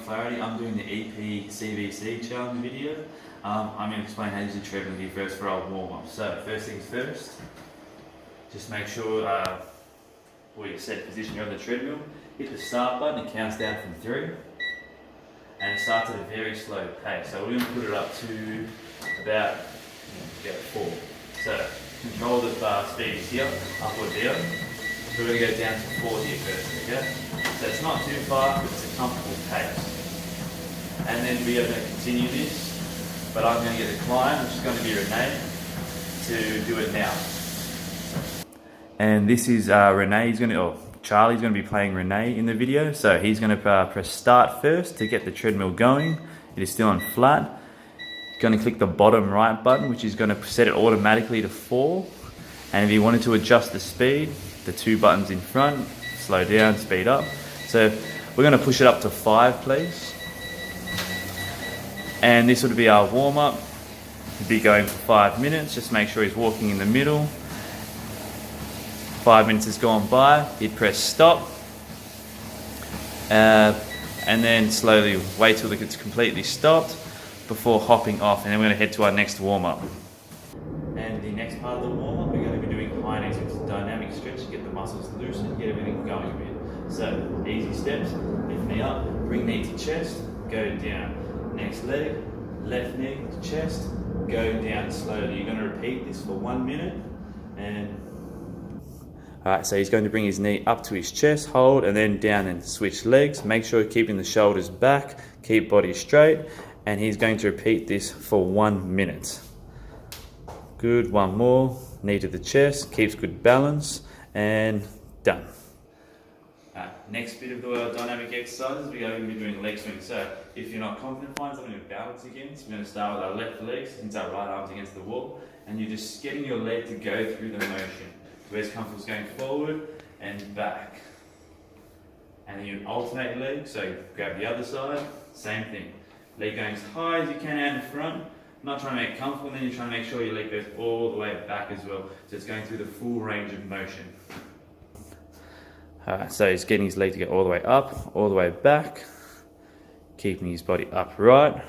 Flaherty. I'm doing the EP CVC challenge video. I'm going to explain how to use the treadmill here first for our warm up. So first things first, just make sure you set position here on the treadmill. Hit the start button, it counts down from 3. And it starts at a very slow pace. So we're going to put it up to about 4. So control the speed here, up or down. So we're going to go down to 4 here first, okay? So it's not too fast, but it's a comfortable pace. And then we are going to continue this, but I'm going to get a client, which is going to be Renee, to do it now. And this is Charlie's going to be playing Renee in the video. So he's going to press start first to get the treadmill going. It is still on flat. Going to click the bottom right button, which is going to set it automatically to 4. And if you wanted to adjust the speed, the 2 buttons in front, slow down, speed up. So we're going to push it up to 5, please. And this would be our warm up. He'd be going for 5 minutes. Just make sure he's walking in the middle. 5 minutes has gone by. He'd press stop. And then slowly wait till it's completely stopped before hopping off. And then we're going to head to our next warm up. And the next part of the warm up, we're going to be doing high knees, which is a dynamic stretch to get the muscles loosened, get everything going a bit. So easy steps, lift knee up, bring knee to chest, go down. Next leg, left knee to chest, go down slowly. You're going to repeat this for 1 minute. And alright, so he's going to bring his knee up to his chest, hold, and then down and switch legs. Make sure you're keeping the shoulders back, keep body straight, and he's going to repeat this for 1 minute. Good, one more, knee to the chest, keeps good balance, and done. Next bit of the dynamic exercises, we are going to be doing leg swings. So if you're not confident, find something to balance against. We're going to start with our left leg, since our right arm's against the wall, and you're just getting your leg to go through the motion. Where's comfortable is going forward and back. And then you alternate legs, so grab the other side, same thing. Leg going as high as you can out in front. Not trying to make it comfortable, and then you're trying to make sure your leg goes all the way back as well. So it's going through the full range of motion. So he's getting his leg to go all the way up, all the way back, keeping his body upright.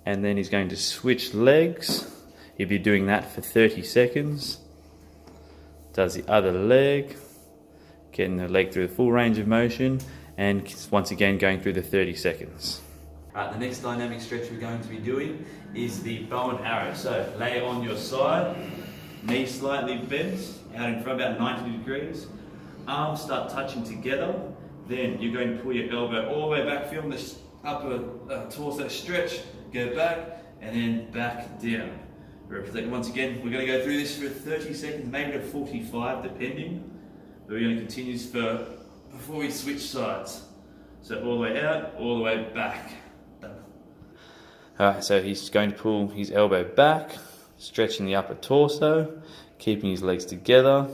And then he's going to switch legs. He'll be doing that for 30 seconds. Does the other leg, getting the leg through the full range of motion, and once again going through the 30 seconds. The next dynamic stretch we're going to be doing is the bow and arrow. So lay on your side, knee slightly bent, out in front about 90 degrees. Arms start touching together. Then you're going to pull your elbow all the way back, feel the upper torso stretch, go back, and then back down. Once again, we're going to go through this for 30 seconds, maybe to 45 depending. But we're going to continue this before we switch sides. So all the way out, all the way back. Alright, so he's going to pull his elbow back, stretching the upper torso, keeping his legs together.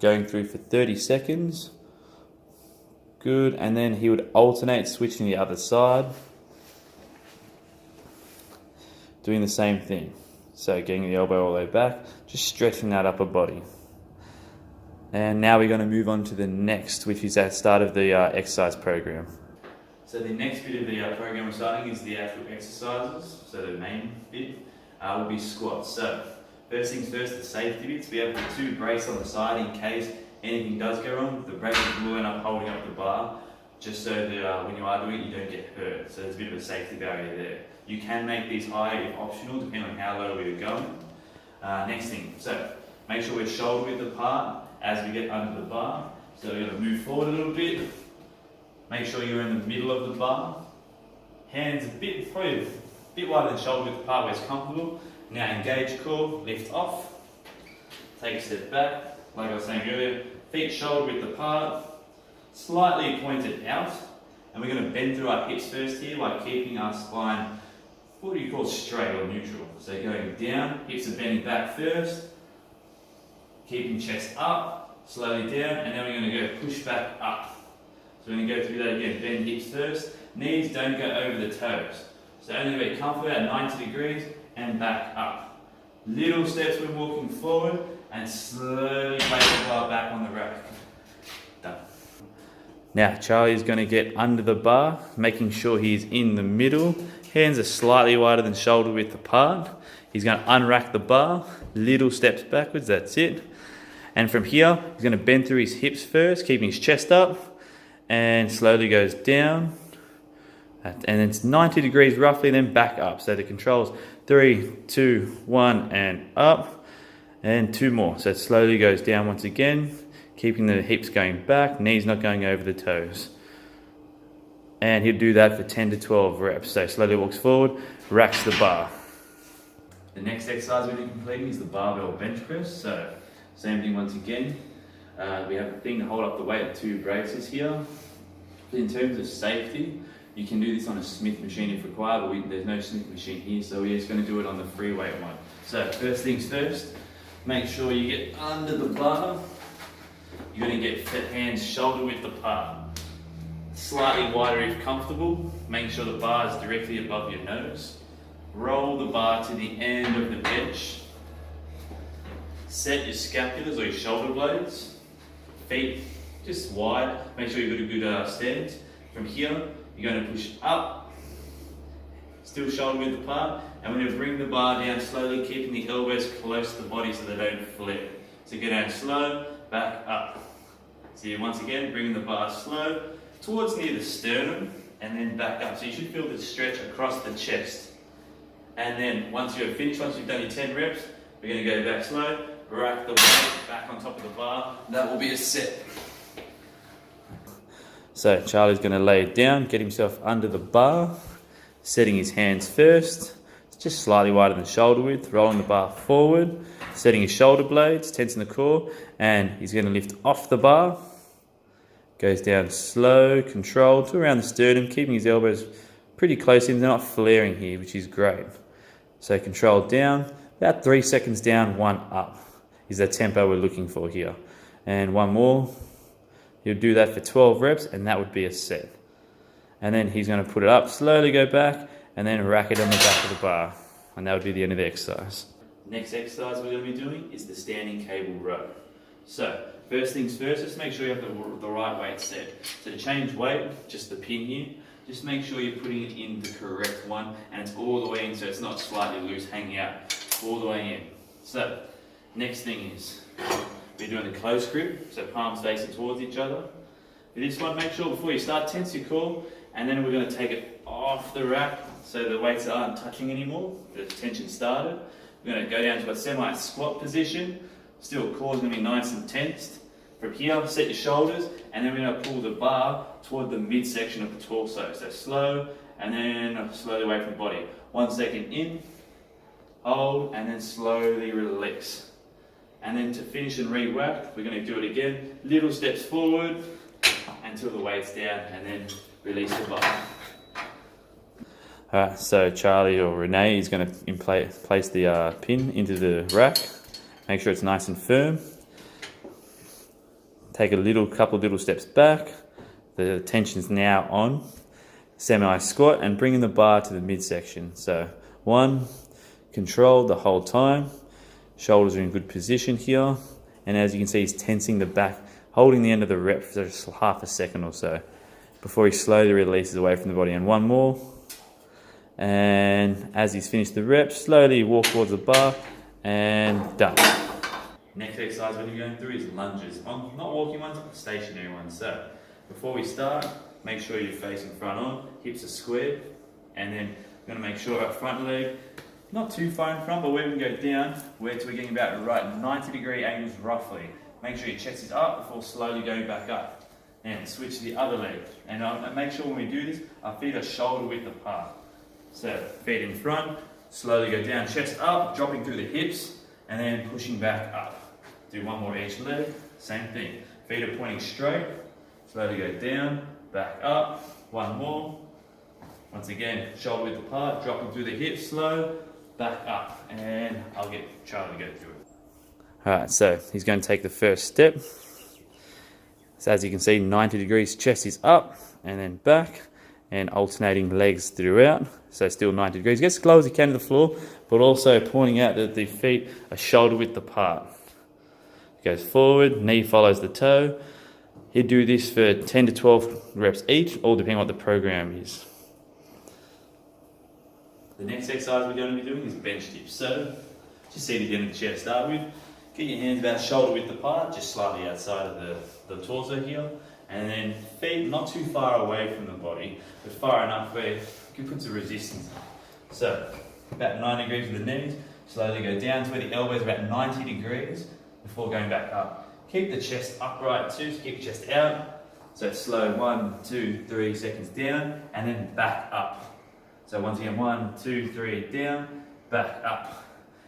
Going through for 30 seconds. Good, and then he would alternate switching the other side. Doing the same thing. So getting the elbow all the way back, just stretching that upper body. And now we're going to move on to the next, which is at the start of the exercise program. So the next bit of the program we're starting is the actual exercises. So the main bit will be squats. So first things first, the safety bits. We have the 2 braces on the side in case anything does go wrong. The braces will end up holding up the bar, just so that when you are doing it, you don't get hurt. So there's a bit of a safety barrier there. You can make these higher if optional, depending on how low we're going. Next thing, so make sure we're shoulder width apart as we get under the bar. So we're going to move forward a little bit. Make sure you're in the middle of the bar. Hands probably a bit wider than shoulder width apart where it's comfortable. Now engage core, lift off. Take a step back, like I was saying earlier. Feet shoulder width apart, slightly pointed out. And we're going to bend through our hips first here by keeping our spine, what do you call straight or neutral? So going down, hips are bending back first, keeping chest up, slowly down, and then we're going to go push back up. So we're going to go through that again, bend hips first, knees don't go over the toes. So only be comfortable at 90 degrees and back up. Little steps when walking forward and slowly place the bar back on the rack. Done. Now Charlie's going to get under the bar, making sure he's in the middle. Hands are slightly wider than shoulder width apart. He's going to unrack the bar, little steps backwards, that's it. And from here, he's going to bend through his hips first, keeping his chest up, and slowly goes down. And it's 90 degrees roughly, then back up. So the controls 3, 2, 1, and up, and 2 more. So it slowly goes down once again, keeping the hips going back, knees not going over the toes. And he'll do that for 10 to 12 reps. So slowly walks forward, racks the bar. The next exercise we're completing is the barbell bench press. So same thing once again. We have a thing to hold up the weight of 2 braces here. In terms of safety, you can do this on a Smith machine if required, but there's no Smith machine here, so we're just going to do it on the free weight one. So first things first, make sure you get under the bar. You're going to get hands shoulder width apart. Slightly wider if comfortable. Make sure the bar is directly above your nose. Roll the bar to the end of the bench. Set your scapulars or your shoulder blades. Feet just wide. Make sure you've got a good stance. From here, you're going to push up. Still shoulder width apart. And we're going to bring the bar down slowly, keeping the elbows close to the body so they don't flip. So go down slow, back up. So you once again, bringing the bar slow towards near the sternum and then back up. So you should feel the stretch across the chest. And then once you're finished, once you've done your 10 reps, we're going to go back slow, rack the weight back on top of the bar. That will be a set. So Charlie's going to lay it down, get himself under the bar, setting his hands first, just slightly wider than shoulder width, rolling the bar forward, setting his shoulder blades, tensing the core, and he's going to lift off the bar. Goes down slow, controlled to around the sternum, keeping his elbows pretty close in. They're not flaring here, which is great. So controlled down, about 3 seconds down, 1 up is the tempo we're looking for here. And 1 more. He'll do that for 12 reps, and that would be a set. And then he's going to put it up, slowly go back, and then rack it on the back of the bar. And that would be the end of the exercise. Next exercise we're going to be doing is the standing cable row. So, first things first, just make sure you have the right weight set. So to change weight, just the pin here, just make sure you're putting it in the correct one, and it's all the way in, so it's not slightly loose hanging out, all the way in. So, next thing is, we're doing the close grip, so palms facing towards each other. For this one, make sure before you start, tense your core, and then we're going to take it off the rack so the weights aren't touching anymore. The tension started. We're going to go down to a semi-squat position. Still, core's going to be nice and tensed. From here, set your shoulders, and then we're going to pull the bar toward the midsection of the torso. So slow, and then slowly away from the body. 1 second in, hold, and then slowly release. And then to finish and re-whack, we're going to do it again. Little steps forward until the weight's down, and then release the bar. Alright, so Charlie or Renee is going to place the pin into the rack. Make sure it's nice and firm. Take a couple little steps back. The tension's now on. Semi-squat and bringing the bar to the midsection. So 1, controlled the whole time. Shoulders are in good position here. And as you can see, he's tensing the back, holding the end of the rep for just half a second or so before he slowly releases away from the body. And 1 more. And as he's finished the rep, slowly walk towards the bar and done. Next exercise we're going through is lunges. Not walking ones, but stationary ones. So before we start, make sure you're facing front on, hips are squared, and then we're going to make sure our front leg, not too far in front, but where we can go down, we're getting about right 90-degree angles roughly. Make sure your chest is up before slowly going back up. And switch to the other leg. And make sure when we do this, our feet are shoulder width apart. So feet in front, slowly go down, chest up, dropping through the hips, and then pushing back up. Do 1 more each leg, same thing. Feet are pointing straight, slowly go down, back up, 1 more. Once again, shoulder width apart, dropping through the hips, slow, back up. And I'll get Charlie to go through it. Alright, so he's going to take the first step. So as you can see, 90 degrees, chest is up, and then back, and alternating legs throughout. So still 90 degrees. Get as close as you can to the floor, but also pointing out that the feet are shoulder width apart. Goes forward, knee follows the toe, He'd do this for 10 to 12 reps each, all depending on what the program is. The next exercise we're going to be doing is bench dips. So, just seated again in the chair to start with. Get your hands about shoulder width apart, just slightly outside of the torso here. And then feet not too far away from the body, but far enough where you can put some resistance. So, about 9 degrees with the knees. Slowly go down to where the elbows are about 90 degrees before going back up. Keep the chest upright too, so keep your chest out. So slow, 1, 2, 3 seconds down, and then back up. So once again, 1, 2, 3, down, back up.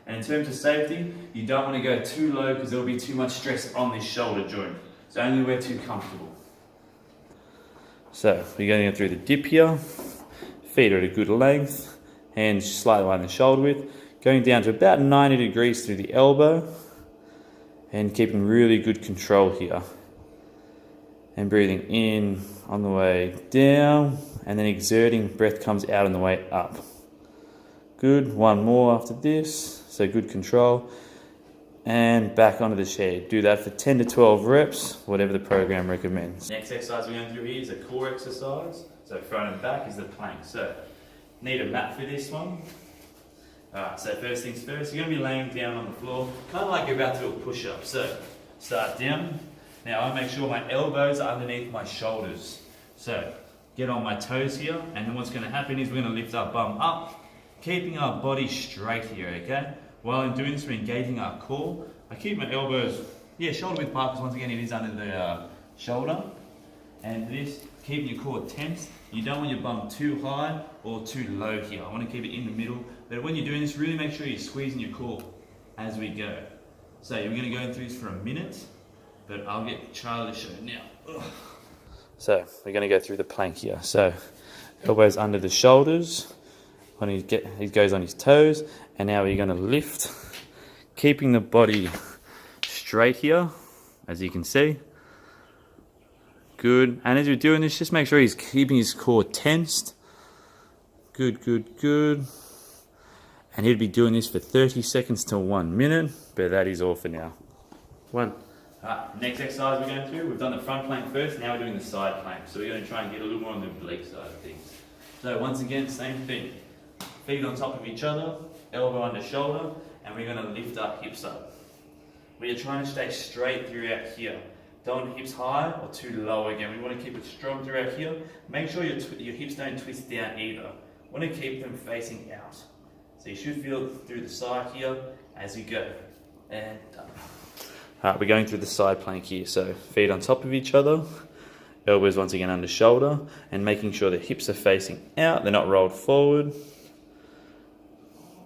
And in terms of safety, you don't want to go too low because there'll be too much stress on this shoulder joint. So only where too comfortable. So we're going to go through the dip here. Feet are at a good length, hands slightly wider than shoulder width. Going down to about 90 degrees through the elbow. And keeping really good control here. And breathing in on the way down, and then exerting, breath comes out on the way up. Good, one more after this, so good control. And back onto the chair. Do that for 10 to 12 reps, whatever the program recommends. Next exercise we're going through here is a core exercise. So front and back is the plank. So, need a mat for this one. Alright, so first things first, you're going to be laying down on the floor, kind of like you're about to do a push-up. So, start down. Now I make sure my elbows are underneath my shoulders. So, get on my toes here, and then what's going to happen is we're going to lift our bum up, keeping our body straight here, okay? While I'm doing this, we're engaging our core. I keep my elbows, shoulder width apart, because once again it is under the shoulder. And this, keeping your core tense. You don't want your bum too high or too low here. I want to keep it in the middle. But when you're doing this, really make sure you're squeezing your core as we go. So we're going to go through this for a minute, but I'll get Charlie to show you now. Ugh. So we're going to go through the plank here. So elbows under the shoulders. When he goes on his toes, and now we're going to lift, keeping the body straight here, as you can see. Good. And as you're doing this, just make sure he's keeping his core tensed. Good, good, good. And he'll be doing this for 30 seconds to 1 minute, but that is all for now. Next exercise we're going through, we've done the front plank first, now we're doing the side plank. So we're going to try and get a little more on the oblique side of things. So once again, same thing. Feet on top of each other, elbow under shoulder, and we're going to lift our hips up. We are trying to stay straight throughout here. Don't want hips high or too low again. We want to keep it strong throughout here. Make sure your hips don't twist down either. We want to keep them facing out. So you should feel through the side here as you go. And done. Alright, we're going through the side plank here. So feet on top of each other, elbows once again under shoulder, and making sure the hips are facing out, they're not rolled forward.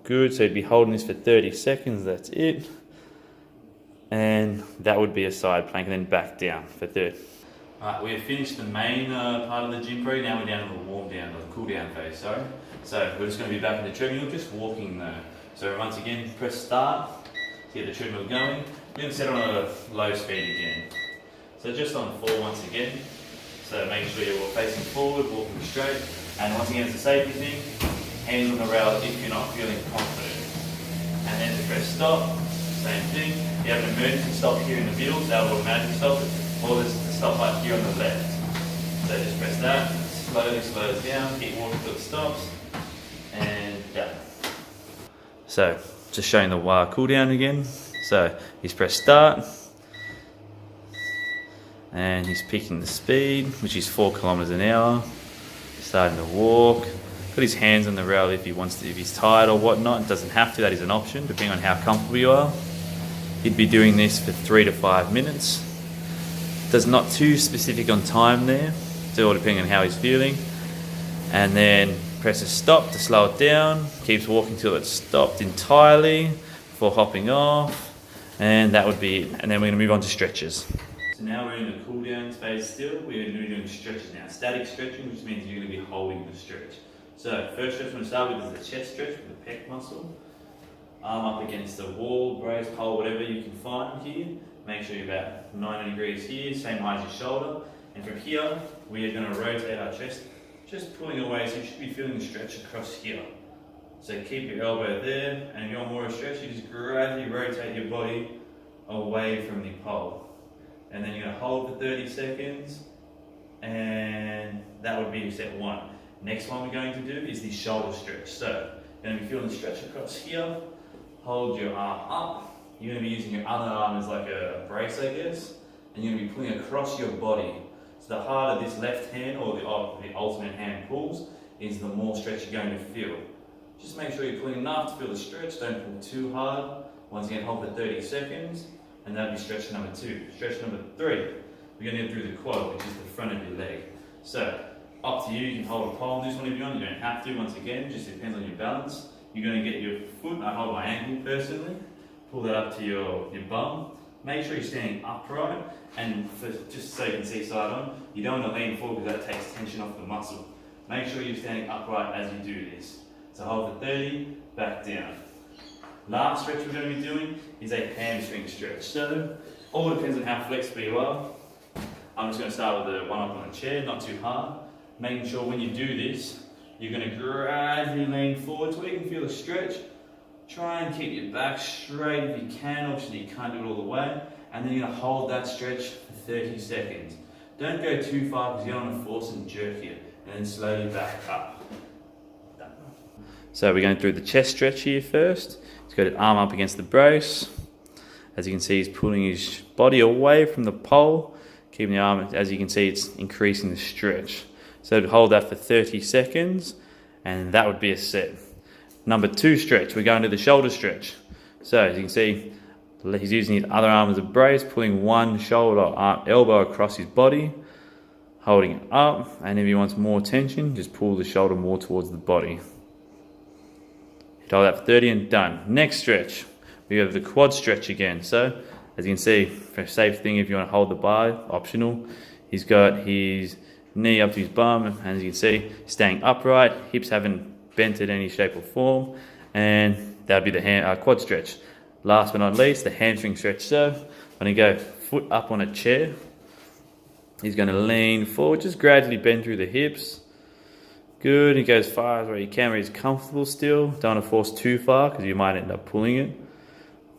Good, so you'd be holding this for 30 seconds, that's it. And that would be a side plank, and then back down for 30. Alright, we have finished the main part of the gym program. Now we're down to the warm down, or the cool down phase, sorry. So we're just going to be back in the treadmill, just walking though. So once again, press start to get the treadmill going. We're going to set on a low speed again. So just on 4 once again. So making sure you're facing forward, walking straight. And once again, it's a safety thing. Hands on the rail if you're not feeling confident. And then to press stop, same thing. You have an emergency stop here in the middle, so that will automatically stop it. Or there's a stop light here on the left. So just press that, slowly slows down, keep walking till it stops, and done. So, just showing the wire cool down again. So, he's pressed start, and he's picking the speed, which is 4 kilometers an hour. Starting to walk. Put his hands on the rail if he wants to, if he's tired or whatnot. It doesn't have to, that is an option, depending on how comfortable you are. He'd be doing this for 3 to 5 minutes. Does not too specific on time there. It's all depending on how he's feeling. And then presses stop to slow it down. Keeps walking till it's stopped entirely before hopping off. And that would be it. And then we're going to move on to stretches. So now we're in the cool down phase still. We're going to be doing stretches now. Static stretching, which means you're going to be holding the stretch. So first stretch we're going to start with is the chest stretch with the pec muscle. Arm up against the wall, brace, pole, whatever you can find here. Make sure you're about 90 degrees here, same height as your shoulder. And from here, we are going to rotate our chest, just pulling away, so you should be feeling the stretch across here. So keep your elbow there, and if you want more of a stretch, you just gradually rotate your body away from the pole. and then you're going to hold for 30 seconds, and that would be set 1. Next one we're going to do is the shoulder stretch. So you're going to be feeling the stretch across here, hold your arm up, you're going to be using your other arm as like a brace, I guess, and you're going to be pulling across your body. So the harder this left hand or the alternate hand pulls, is the more stretch you're going to feel. Just make sure you're pulling enough to feel the stretch, don't pull too hard. Once again, hold for 30 seconds, and that'll be stretch number 2. Stretch number 3, we're going to go through the quad, which is the front of your leg. So, up to you, you can hold a pole on this one if you want, you don't have to, once again, just depends on your balance. You're going to get your foot, I hold my ankle personally, pull that up to your bum. Make sure you're standing upright, and just so you can see side on, you don't want to lean forward because that takes tension off the muscle. Make sure you're standing upright as you do this. So hold for 30, back down. Last stretch we're going to be doing is a hamstring stretch. So, all depends on how flexible you are. I'm just going to start with the one up on a chair, not too hard. Making sure when you do this, you're going to gradually lean forward so you can feel the stretch. Try and keep your back straight if you can, obviously you can't do it all the way. And then you're going to hold that stretch for 30 seconds. Don't go too far because you don't want to force and jerk here. And then slowly back up. Done. So we're going through the chest stretch here first. He's got his arm up against the brace. As you can see, he's pulling his body away from the pole. Keeping the arm, as you can see, it's increasing the stretch. So hold that for 30 seconds, and that would be a set. Number 2 stretch, we're going to the shoulder stretch. So as you can see, he's using his other arm as a brace, pulling one shoulder elbow across his body, holding it up, and if he wants more tension, just pull the shoulder more towards the body. Hold that for 30 and done. Next stretch, we have the quad stretch again. So as you can see, for a safe thing, if you want to hold the bar, optional. He's got his knee up to his bum, and as you can see, staying upright, hips haven't bent in any shape or form, and that would be the quad stretch. Last but not least, the hamstring stretch. So when you go foot up on a chair, he's going to lean forward, just gradually bend through the hips. Good, he goes far as where he can, where he's comfortable still. Don't want to force too far because you might end up pulling it.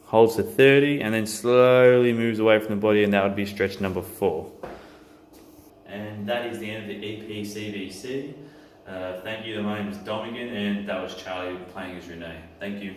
Holds to 30 and then slowly moves away from the body, and that would be stretch number 4. And that is the end of the EPCBC. Thank you, my name is Dominic, and that was Charlie playing as Renee. Thank you.